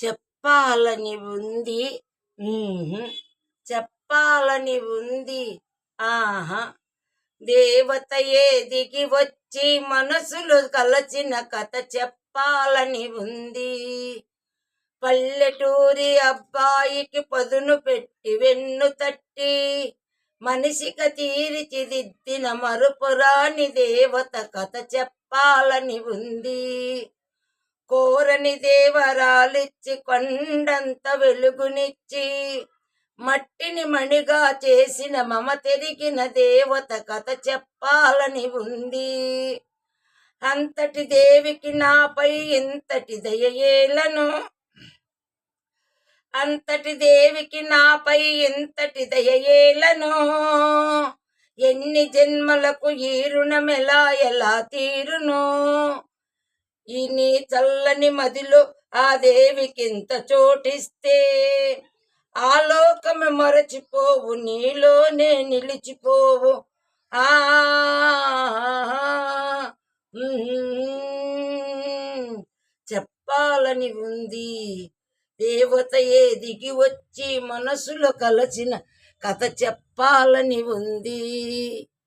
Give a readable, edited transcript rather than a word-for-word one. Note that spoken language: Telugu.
చెప్పాలని ఉంది. చెప్పాలని ఉంది. ఆహా! దేవతయే దిగి వచ్చి మనసులు కలచిన కథ చెప్పాలని ఉంది. పల్లెటూరి అబ్బాయికి పదును పెట్టి వెన్ను తట్టి మనిషిగా తీర్చిదిద్దిన మరుపురాని దేవత కథ చెప్పాలని ఉంది. కోరని దేవరాలిచ్చి కొండంత వెలుగునిచ్చి మట్టిని మణిగా చేసిన మమతెరిగిన దేవత కథ చెప్పాలని ఉంది. అంతటి దేవికి నాపై ఎంతటి దయయేలను, అంతటి దేవికి నాపై ఎంతటి దయయేలను, ఎన్ని జన్మలకు ఈ రుణమెలా ఎలా తీరును. ఈ నీ చల్లని మదిలో ఆ దేవికింత చోటిస్తే ఆలోకము మరచిపోవు, నీలోనే నిలిచిపోవు. ఆ చెప్పాలని ఉంది. దేవతయే దిగి వచ్చి మనసులో కలచిన కథ చెప్పాలని ఉంది.